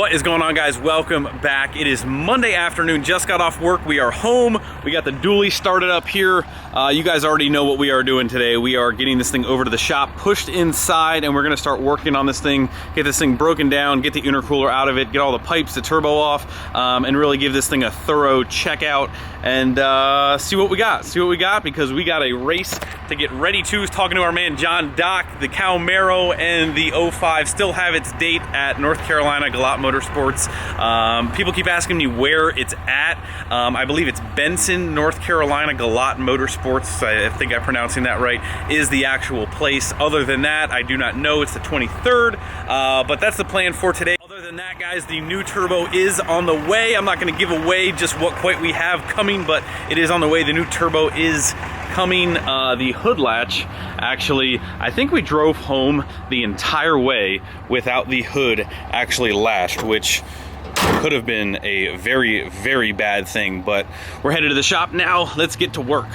What is going on, guys? Welcome back. It is Monday afternoon, just got off work. We are home. We got the dually started up here. You guys already know what we are doing today. We are getting this thing over to the shop, pushed inside, and we're gonna start working on this thing, get this thing broken down, get the intercooler out of it, get all the pipes, the turbo off, and really give this thing a thorough check out and see what we got, because we got a race to get ready to. Talking to our man John Dock, the Camaro and the 05 still have its date at North Carolina Galot Motorsports. People keep asking me where it's at. I believe it's Benson, North Carolina Galot Motorsports. I think I'm pronouncing that right, is the actual place. Other than that, I do not know. It's the 23rd, but that's the plan for today. Other than that, guys, the new turbo is on the way. I'm not going to give away just what quite we have coming, but it is on the way. The new turbo is coming. The hood latch, actually, I think we drove home the entire way without the hood actually latched, which could have been a very, very bad thing, but we're headed to the shop now. Let's get to work.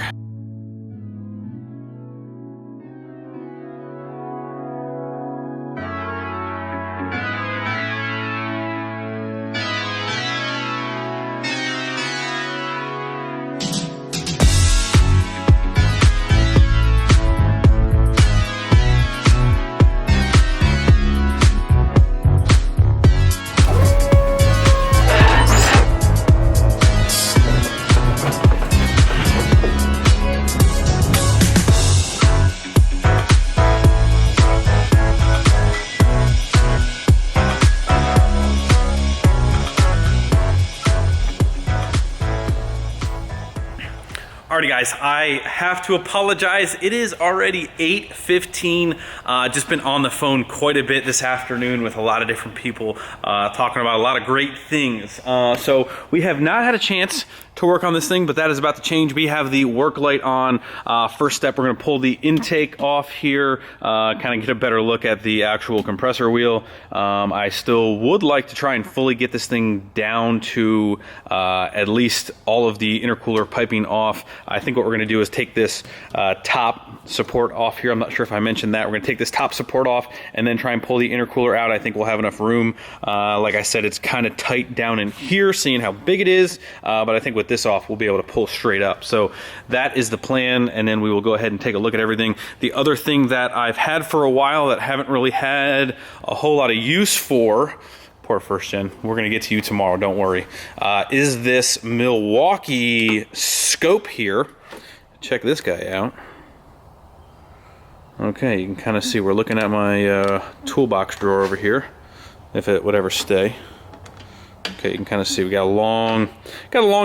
Alrighty, guys, I have to apologize. It is already 8:15. Just been on the phone quite a bit this afternoon with a lot of different people talking about a lot of great things. So we have not had a chance to work on this thing, but that is about to change. We have the work light on. First step, we're going to pull the intake off here, kind of get a better look at the actual compressor wheel. I still would like to try and fully get this thing down to at least all of the intercooler piping off. I think what we're going to do is take this top support off here. I'm not sure if I mentioned that. We're going to take this top support off and then try and pull the intercooler out. I think we'll have enough room. Like I said, it's kind of tight down in here, seeing how big it is, but I think with this off, we'll be able to pull straight up. So that is the plan, and then we will go ahead and take a look at everything. The other thing that I've had for a while that haven't really had a whole lot of use for, poor first gen, we're gonna get to you tomorrow, don't worry, is this Milwaukee scope here. Check this guy out. Okay, you can kind of see, we're looking at my toolbox drawer over here, if it would ever stay. Okay, you can kind of see we got a long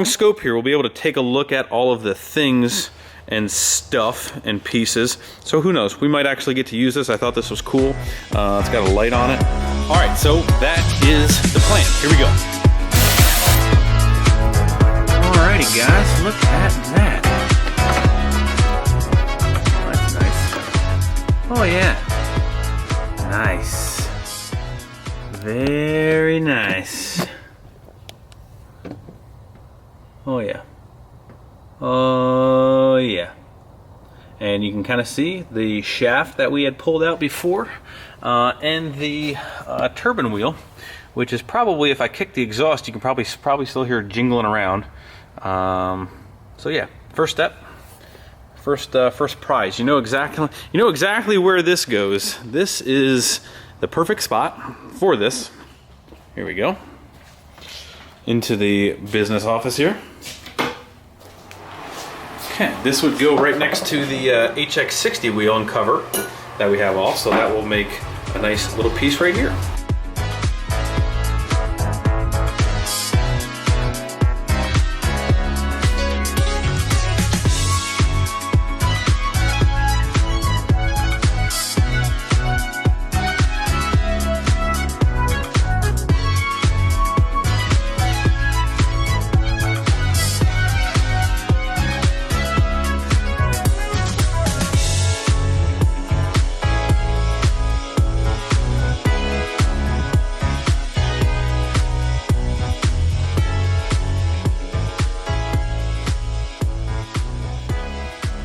scope here. We'll be able to take a look at all of the things and stuff and pieces. So who knows? We might actually get to use this. I thought this was cool. It's got a light on it. All right, so that is the plan. Here we go. Alrighty, guys, look at that. That's nice. Oh yeah, nice. Very nice. Oh yeah. Oh yeah. And you can kind of see the shaft that we had pulled out before, and the turbine wheel, which is probably, if I kick the exhaust, you can probably still hear it jingling around. So yeah, first step, first prize. You know exactly where this goes. This is the perfect spot for this. Here we go. Into the business office here. Okay, this would go right next to the HX60 wheel and cover that we have off, so that will make a nice little piece right here.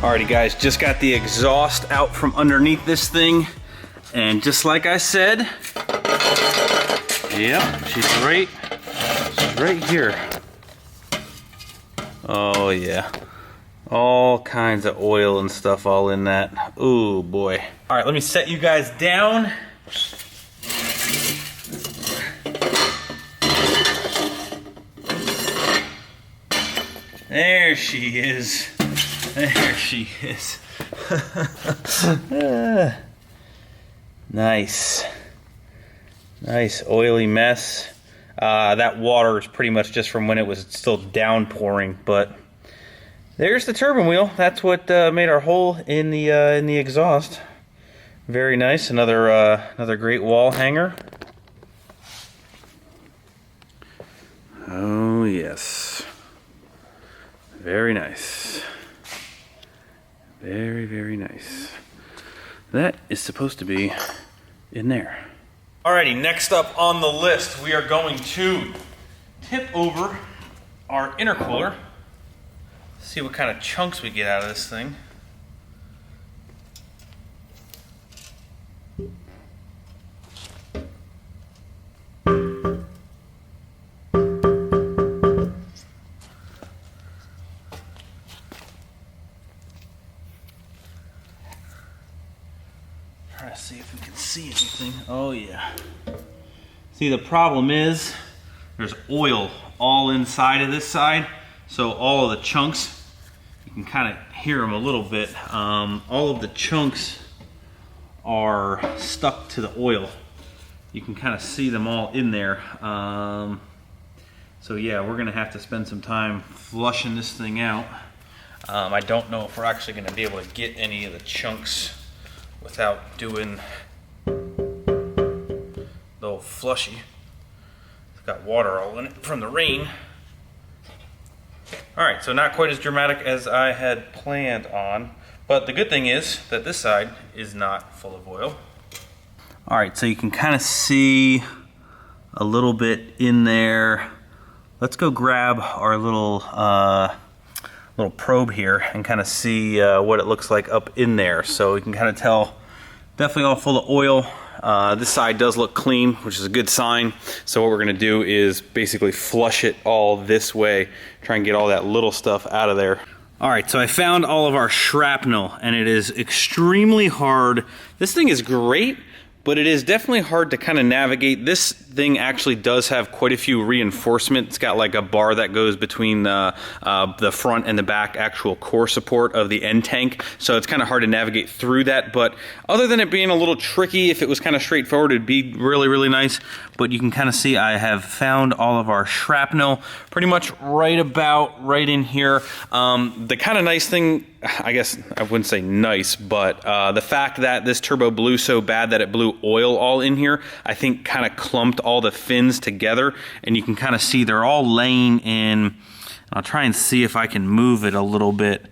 Alrighty guys, just got the exhaust out from underneath this thing, and just like I said, Yep, she's right here. Oh yeah. All kinds of oil and stuff all in that. Ooh boy. All right, let me set you guys down. There she is. There she is. Nice. Nice oily mess. That water is pretty much just from when it was still downpouring, but there's the turbine wheel. That's what made our hole in the exhaust. Very nice. Another great wall hanger. Oh yes. Very nice. Very, very nice. That is supposed to be in there. Alrighty, next up on the list, we are going to tip over our intercooler. See what kind of chunks we get out of this thing. Try to see if we can see anything. Oh yeah. See, the problem is there's oil all inside of this side, so all of the chunks, you can kind of hear them a little bit. All of the chunks are stuck to the oil. You can kind of see them all in there. So yeah, we're gonna have to spend some time flushing this thing out. I don't know if we're actually gonna be able to get any of the chunks without doing the old flushy. It's got water all in it from the rain. Alright, so not quite as dramatic as I had planned on, but the good thing is that this side is not full of oil. Alright, so you can kind of see a little bit in there. Let's go grab our little probe here and kind of see what it looks like up in there. So we can kind of tell, definitely all full of oil. This side does look clean, which is a good sign. So what we're gonna do is basically flush it all this way, try and get all that little stuff out of there. All right, so I found all of our shrapnel, and it is extremely hard. This thing is great, but it is definitely hard to kind of navigate. This thing actually does have quite a few reinforcement. It's got like a bar that goes between the front and the back actual core support of the end tank. So it's kind of hard to navigate through that. But other than it being a little tricky, if it was kind of straightforward, it'd be really, really nice. But you can kind of see I have found all of our shrapnel pretty much right in here. The kind of nice thing, I guess I wouldn't say nice, but the fact that this turbo blew so bad that it blew oil all in here, I think kind of clumped all the fins together, and you can kind of see they're all laying in. I'll try and see if I can move it a little bit.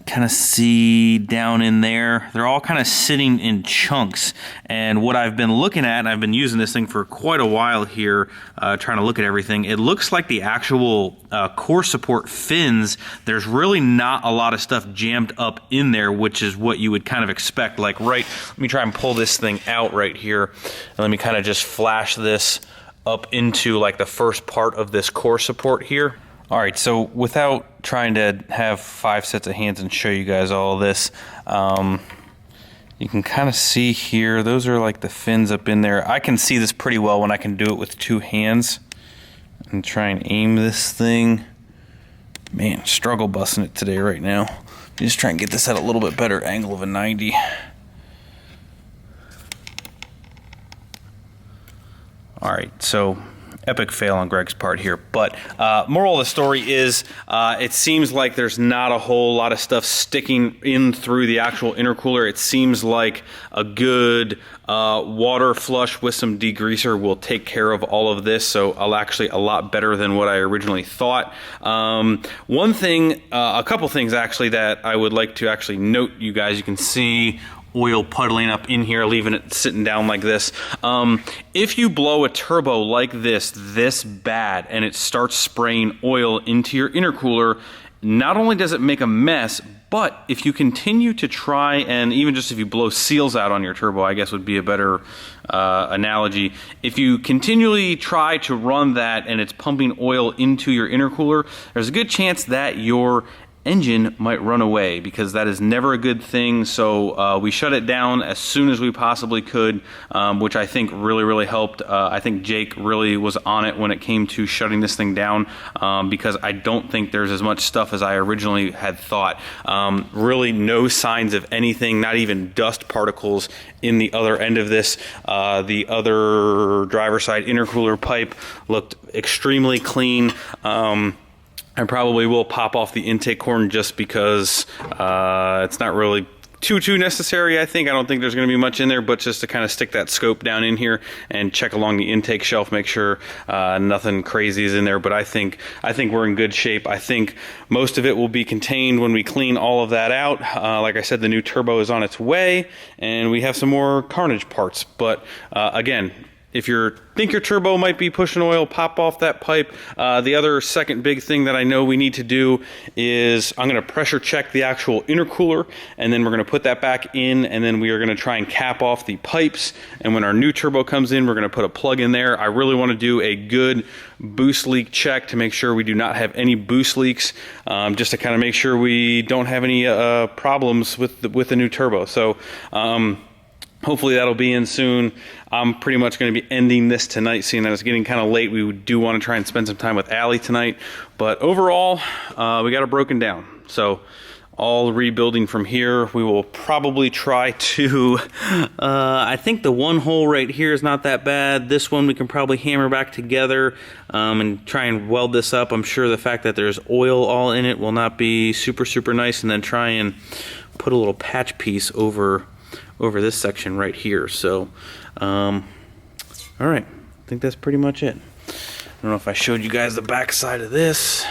Kind of see down in there, they're all kind of sitting in chunks. And what I've been looking at, and I've been using this thing for quite a while here, trying to look at everything, it looks like the actual core support fins, there's really not a lot of stuff jammed up in there, which is what you would kind of expect. Like let me try and pull this thing out right here, and let me kind of just flash this up into like the first part of this core support here. All right, so without trying to have 5 sets of hands and show you guys all this, you can kind of see here, those are like the fins up in there. I can see this pretty well when I can do it with 2 hands and try and aim this thing. Man, struggle busting it today right now. Just try and get this at a little bit better angle of a 90. All right, so epic fail on Greg's part here, but moral of the story is it seems like there's not a whole lot of stuff sticking in through the actual intercooler. It seems like a good water flush with some degreaser will take care of all of this, so actually a lot better than what I originally thought. One thing, a couple things actually that I would like to actually note, you guys, you can see oil puddling up in here, leaving it sitting down like this. If you blow a turbo like this bad, and it starts spraying oil into your intercooler, not only does it make a mess, But if you continue to try, and even just if you blow seals out on your turbo, I guess would be a better analogy. If you continually try to run that and it's pumping oil into your intercooler, there's a good chance that your engine might run away, because that is never a good thing. So we shut it down as soon as we possibly could, which I think really helped. I think Jake really was on it when it came to shutting this thing down, because I don't think there's as much stuff as I originally had thought. Really no signs of anything, not even dust particles in the other end of this. The other driver's side intercooler pipe looked extremely clean. I probably will pop off the intake horn just because it's not really too necessary, I think. I don't think there's going to be much in there, but just to kind of stick that scope down in here and check along the intake shelf, make sure nothing crazy is in there. But I think we're in good shape. I think most of it will be contained when we clean all of that out. Like I said, the new turbo is on its way, and we have some more Carnage parts. But again, if you think your turbo might be pushing oil, pop off that pipe. The other second big thing that I know we need to do is I'm going to pressure check the actual intercooler, and then we're going to put that back in, and then we are going to try and cap off the pipes. And when our new turbo comes in, we're going to put a plug in there. I really want to do a good boost leak check to make sure we do not have any boost leaks, just to kind of make sure we don't have any problems with the new turbo. So hopefully that'll be in soon. I'm pretty much going to be ending this tonight, seeing that it's getting kind of late. We do want to try and spend some time with Allie tonight. But overall, we got it broken down. So all rebuilding from here. We will probably try to, I think the one hole right here is not that bad. This one we can probably hammer back together and try and weld this up. I'm sure the fact that there's oil all in it will not be super nice. And then try and put a little patch piece over this section right here. So all right, I think that's pretty much it. I don't know if I showed you guys the back side of this.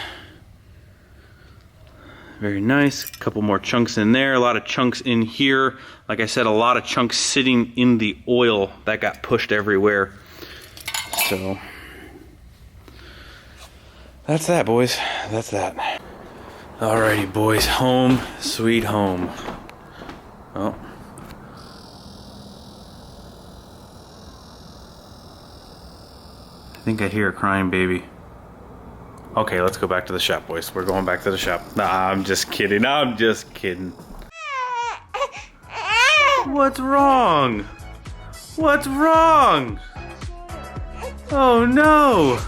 Very nice. A couple more chunks in there, a lot of chunks in here. Like I said, a lot of chunks sitting in the oil that got pushed everywhere. So that's that, boys. That's that. Alrighty, boys, home sweet home. Oh, I think I hear a crying baby. Okay, let's go back to the shop, boys. We're going back to the shop. Nah, I'm just kidding. I'm just kidding. What's wrong? What's wrong? Oh no!